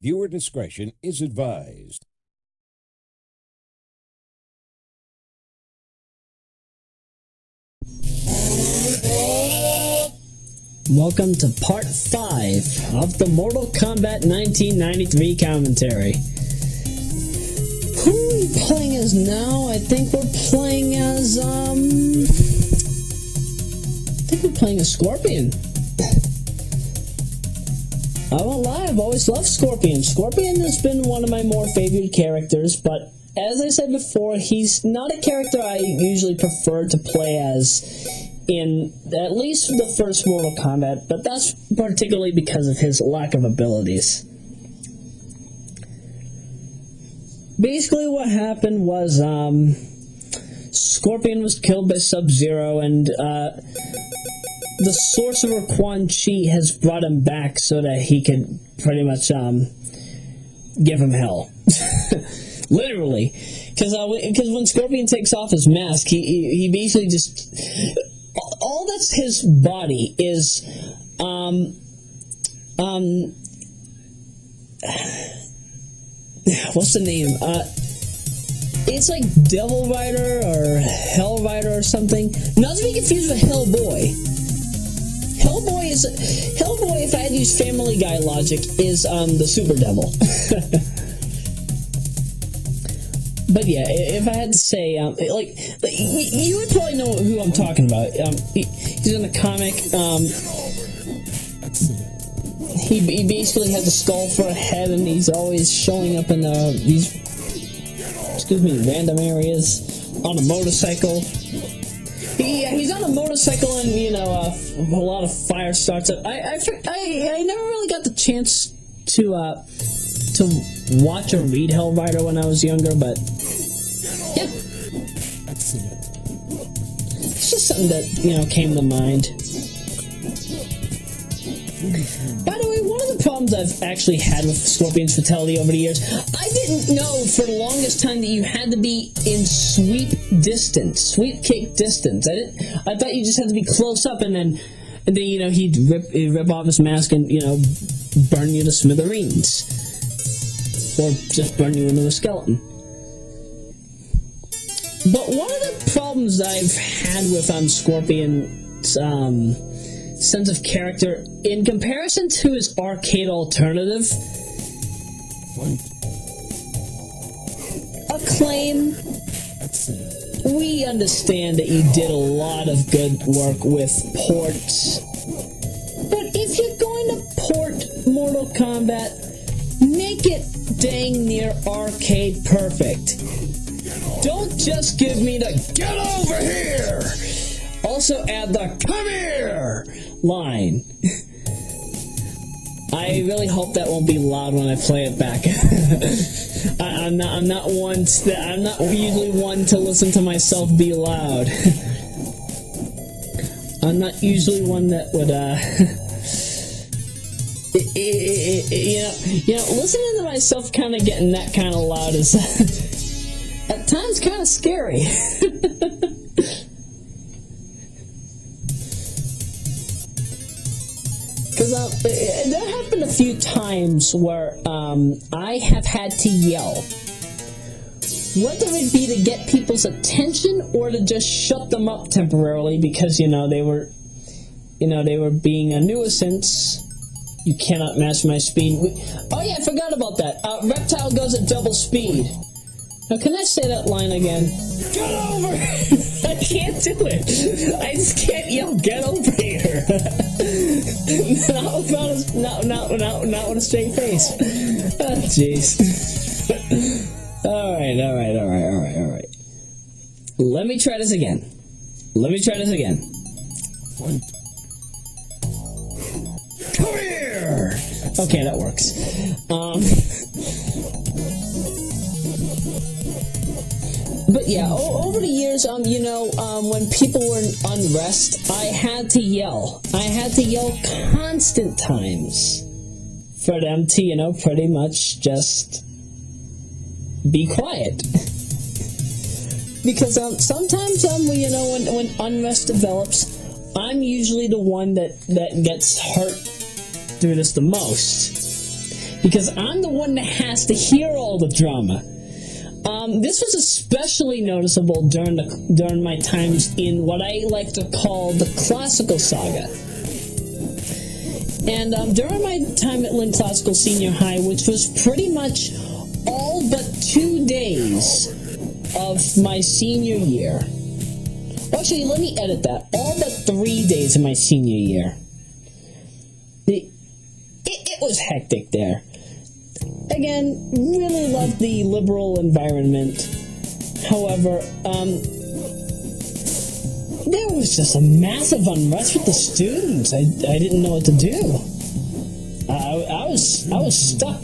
Viewer discretion is advised. Welcome to part 5 of the Mortal Kombat 1993 commentary. Who are we playing as now? I think we're playing as, Scorpion. I won't lie, I've always loved Scorpion. Scorpion has been one of my more favorite characters, but as I said before, he's not a character I usually prefer to play as in at least the first Mortal Kombat, but that's particularly because of his lack of abilities. Basically what happened was, Scorpion was killed by Sub-Zero, and, the Sorcerer Quan Chi has brought him back so that he can pretty much, give him hell. Literally. Because when Scorpion takes off his mask, he basically just... all that's his body is, what's the name? It's like Devil Rider or Hell Rider or something. Not to be confused with Hellboy. Hellboy, if I had to use Family Guy logic, is the Super Devil. But yeah, if I had to say, you would probably know who I'm talking about. He's in the comic. He basically has a skull for a head, and he's always showing up in these, random areas on a motorcycle. He's on a motorcycle, and a lot of fire starts up. I never really got the chance to watch or read Hell Rider when I was younger, but yeah, it's just something that came to mind. By the way, one of the problems I've actually had with Scorpion's fatality over the years, I didn't know for the longest time that you had to be in sweep kick distance. I thought you just had to be close up, and then he'd rip off his mask and burn you to smithereens, or just burn you into a skeleton. But one of the problems I've had with Scorpion's sense of character, in comparison to his arcade alternative, Acclaim, we understand that you did a lot of good work with ports, but if you're going to port Mortal Kombat, make it dang near arcade perfect. Don't just give me the "get over here!" Also add the "come here!" line. I really hope that won't be loud when I play it back. I'm not usually one to listen to myself be loud. I'm not usually one that would listening to myself kind of getting that kind of loud is at times kind of scary. Because there have been a few times where I have had to yell, whether it be to get people's attention or to just shut them up temporarily because they were being a nuisance. You cannot match my speed. Oh yeah, I forgot about that. Reptile goes at double speed. Now, can I say that line again? Get over here! I can't do it. I just can't yell, "Get over here!" not with a straight face. Oh, jeez. All right. Let me try this again. Come here! Okay, that works. But yeah, over the years, when people were in unrest, I had to yell. Constant times for them to, pretty much just be quiet. Because sometimes, when unrest develops, I'm usually the one that gets hurt through this the most. because I'm the one that has to hear all the drama. This was especially noticeable during my times in what I like to call the classical saga. And during my time at Lynn Classical Senior High, which was pretty much all but 2 days of my senior year. Actually, let me edit that. All but 3 days of my senior year. It was hectic there. Again, really loved the liberal environment. However, there was just a massive unrest with the students. I didn't know what to do. I was stuck.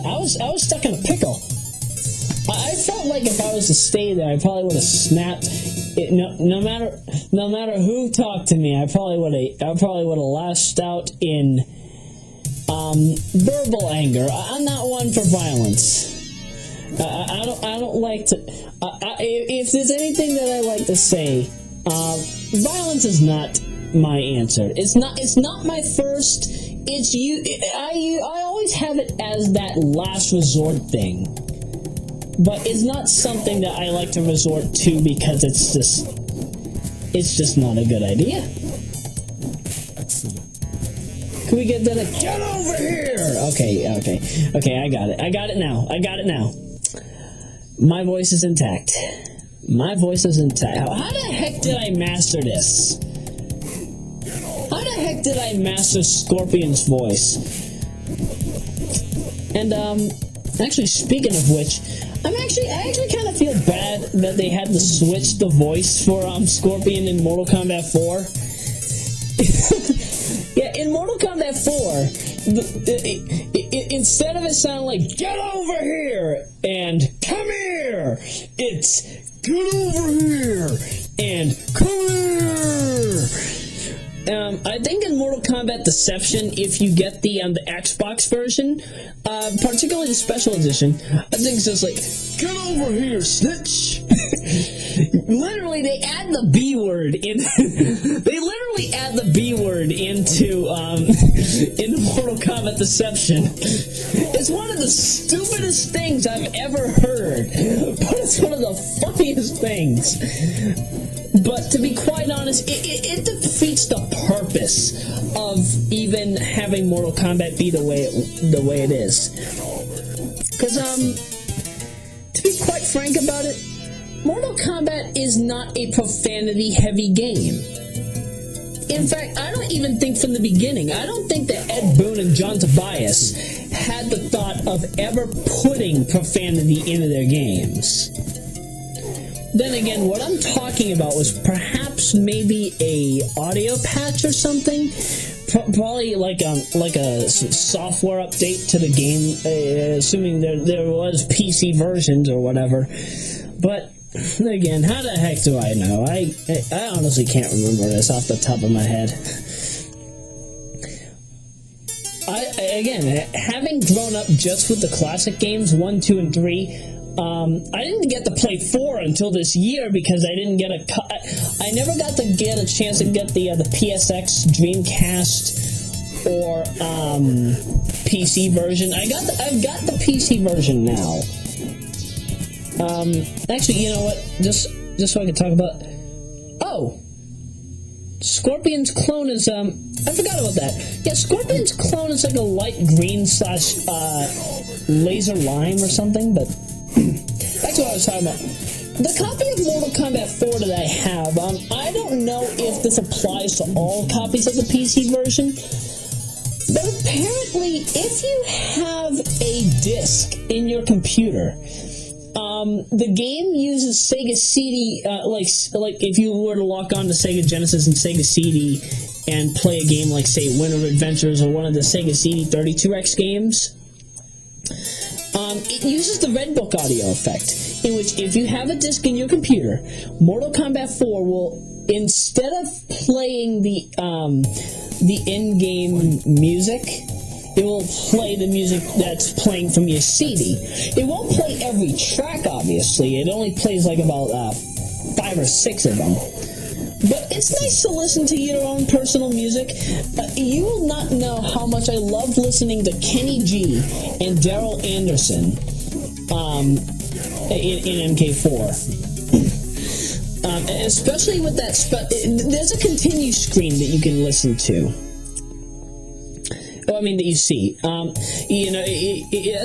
I was stuck in a pickle. I felt like if I was to stay there, I probably would have snapped. No matter who talked to me, I probably would have lashed out in verbal anger. I'm not one for violence. I don't like to. If there's anything that I like to say, violence is not my answer. It's not my first. It's you. I always have it as that last resort thing, but it's not something that I like to resort to because it's just not a good idea. Excellent. Can we get that? Get over here! Okay, I got it now. My voice is intact. How the heck did I master this? How the heck did I master Scorpion's voice? And, actually, speaking of which, I actually kind of feel bad that they had to switch the voice for, Scorpion in Mortal Kombat 4. Yeah, in Mortal Kombat 4, instead of it sounding like, get over here, and come here, it's, get over here, and come here. I think in Mortal Kombat Deception, if you get the Xbox version, particularly the Special Edition, I think it's just like, get over here, snitch. Literally, they add the B word in. They literally add the B word into Mortal Kombat Deception. It's one of the stupidest things I've ever heard, but it's one of the funniest things. But to be quite honest, it defeats the purpose of even having Mortal Kombat be the way it is. Because to be quite frank about it, Mortal Kombat is not a profanity-heavy game. In fact, I don't even think from the beginning, I don't think that Ed Boon and John Tobias had the thought of ever putting profanity into their games. Then again, what I'm talking about was perhaps maybe a audio patch or something. Probably like a software update to the game, assuming there was PC versions or whatever. But again, how the heck do I know? I honestly can't remember this off the top of my head. Again, having grown up just with the classic games 1, 2, and 3. I didn't get to play 4 until this year because I didn't get I never got to get a chance to get the PSX, Dreamcast, or PC version. I've got the PC version now. Actually, you know what? Just so I can talk about. Oh, Scorpion's clone is I forgot about that. Yeah, Scorpion's clone is like a light green / laser lime or something, but. That's what I was talking about. The copy of Mortal Kombat 4 that I have, I don't know if this applies to all copies of the PC version, but apparently if you have a disc in your computer, the game uses Sega CD, like if you were to lock on to Sega Genesis and Sega CD and play a game like, say, Winter Adventures or one of the Sega CD 32X games, it uses the Red Book audio effect, in which if you have a disc in your computer, Mortal Kombat 4 will, instead of playing the in-game music, it will play the music that's playing from your CD. It won't play every track, obviously. It only plays like about 5 or 6 of them. But it's nice to listen to your own personal music. You will not know how much I love listening to Kenny G and Daryl Anderson in MK4. Especially with that, there's a continue screen that you can listen to. That you see. At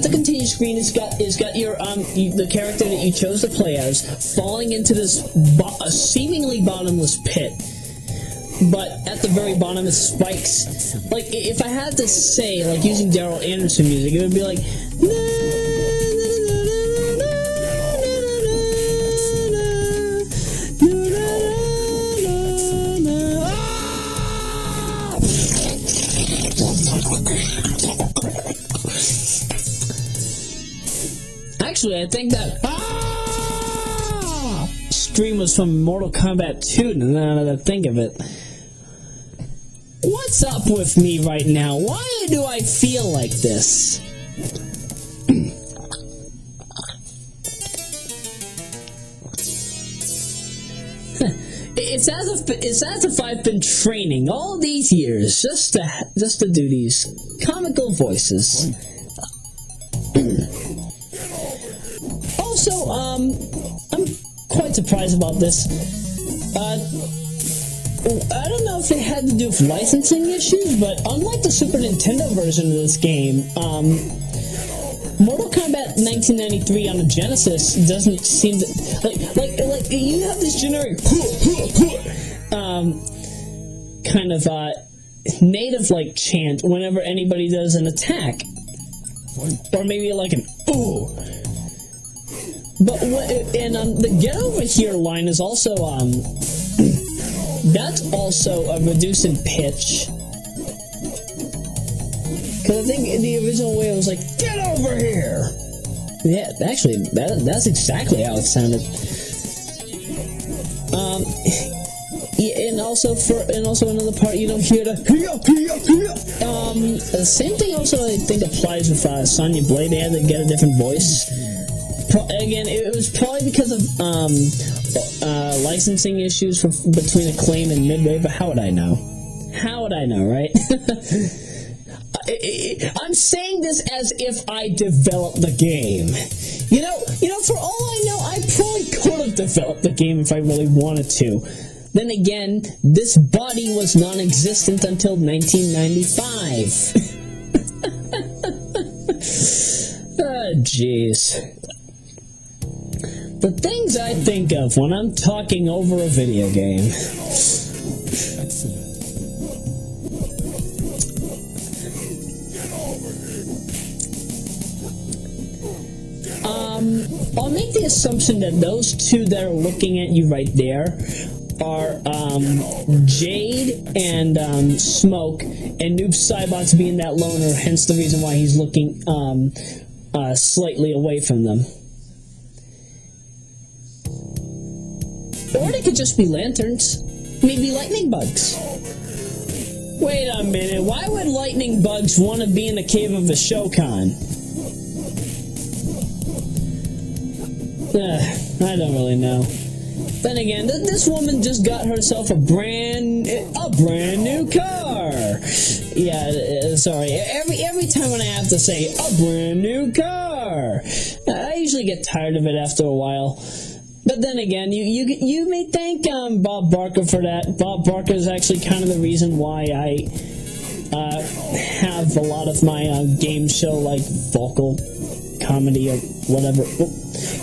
the continue screen, it's got your the character that you chose to play as falling into this seemingly bottomless pit. But at the very bottom, it spikes. Like, if I had to say, like, using Daryl Anderson music, it would be like. Actually, I think that scream was from Mortal Kombat 2, now that I think of it. What's up with me right now? Why do I feel like this? It's as if I've been training all these years just to do these comical voices. Also, I'm quite surprised about this. I don't know if it had to do with licensing issues, but unlike the Super Nintendo version of this game, Mortal Kombat 1993 on the Genesis doesn't seem to like you have this generic kind of native like chant whenever anybody does an attack, or maybe like an ooh. But the get over here line is also that's also a reduced in pitch. Because I think in the original way it was like, get over here! Yeah, actually, that's exactly how it sounded. And also another part, you don't hear the the same thing also I think applies with Sonya Blade. They had to get a different voice. Again, it was probably because of licensing issues between Acclaim and Midway, but how would I know? How would I know, right? I'm saying this as if I developed the game. You know, for all I know, I probably could have developed the game if I really wanted to. Then again, this body was non-existent until 1995. Oh, jeez. The things I think of when I'm talking over a video game. Excellent. I'll make the assumption that those two that are looking at you right there are Jade and Smoke, and Noob Saibot's being that loner, hence the reason why he's looking slightly away from them. Or they could just be lanterns. Maybe lightning bugs. Wait a minute, why would lightning bugs want to be in the cave of a Shokan? I don't really know. Then again, this woman just got herself a brand new car. Yeah, sorry. Every time when I have to say a brand new car, I usually get tired of it after a while. But then again, you may thank Bob Barker for that. Bob Barker is actually kind of the reason why I have a lot of my game show like vocal comedy or whatever.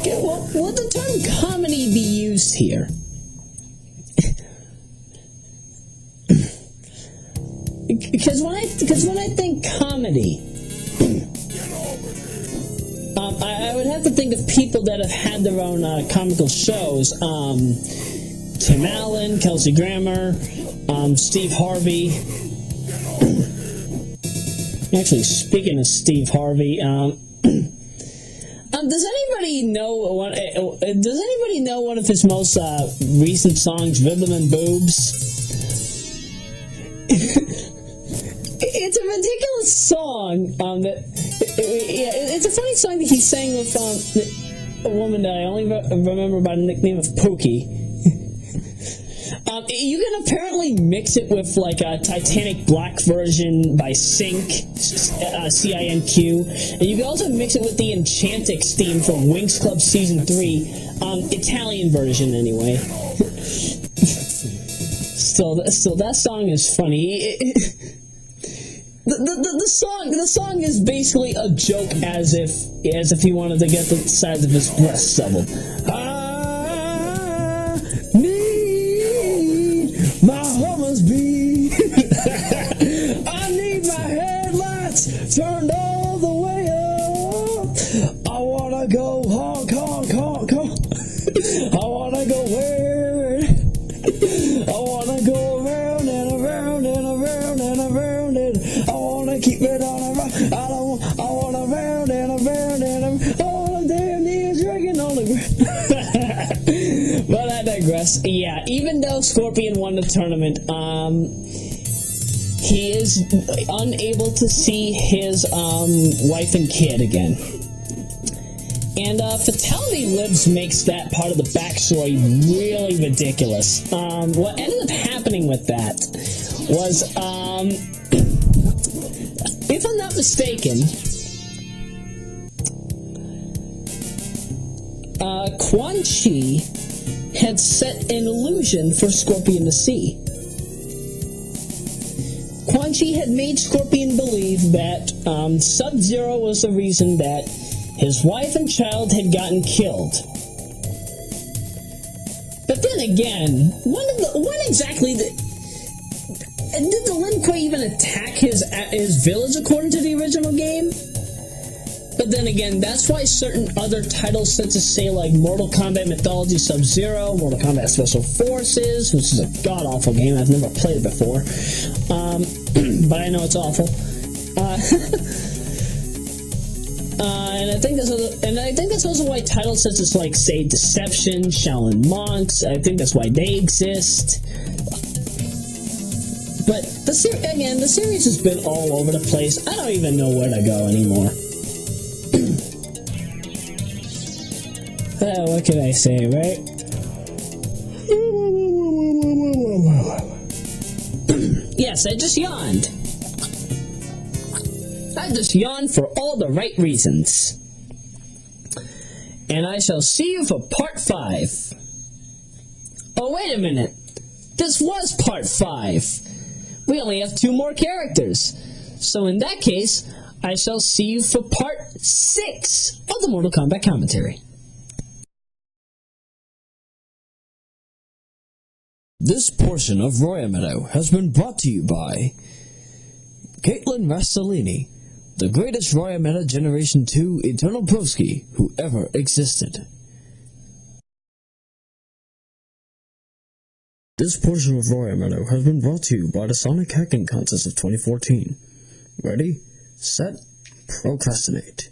Well, would the term comedy be used here? Because when I think comedy, I would have to think of people that have had their own comical shows. Tim Allen, Kelsey Grammer, Steve Harvey. Actually, speaking of Steve Harvey, does anybody know one of his most recent songs, Rhythm and Boobs? It's a ridiculous song. It's a funny song that he sang with a woman that I only remember by the nickname of Pookie. you can apparently mix it with like a Titanic Black version by Sync, C-I-N-Q, and you can also mix it with the Enchantix theme from Winx Club Season 3, Italian version anyway. Still, that song is funny. The song is basically a joke, as if he wanted to get the size of his breast doubled. I need my hummus beat. I need my headlights turned all the way up. I wanna go honk, honk, honk, honk. I wanna go where? I wanna go around and around and around and around and I wanna keep it on around. I wanna round and around and around. All the damn knees drinking on the ground. But I digress. Yeah, even though Scorpion won the tournament, he is unable to see his wife and kid again. And Fatality Lives makes that part of the backstory really ridiculous. What ended up happening with that was, if I'm not mistaken, Quan Chi had set an illusion for Scorpion to see. Quan Chi had made Scorpion believe that Sub-Zero was the reason that his wife and child had gotten killed. But then again, when exactly did the Lin Kuei even attack his village according to the original game? But then again, that's why certain other titles, such as say like Mortal Kombat Mythology Sub-Zero, Mortal Kombat Special Forces, which is a god-awful game, I've never played it before, but I know it's awful. And I think that's also why titles such as like say Deception, Shaolin Monks, I think that's why they exist. But the series has been all over the place. I don't even know where to go anymore. What can I say, right? Yes, I just yawned. I just yawned for all the right reasons. And I shall see you for part 5. Oh, wait a minute. This was part 5. We only have 2 more characters. So in that case, I shall see you for part 6 of the Mortal Kombat commentary. This portion of Royameadow has been brought to you by Caitlin Rastellini, the greatest Royameadow Generation 2 Eternal Broski who ever existed. This portion of Royameadow has been brought to you by the Sonic Hacking Contest of 2014. Ready, set, procrastinate.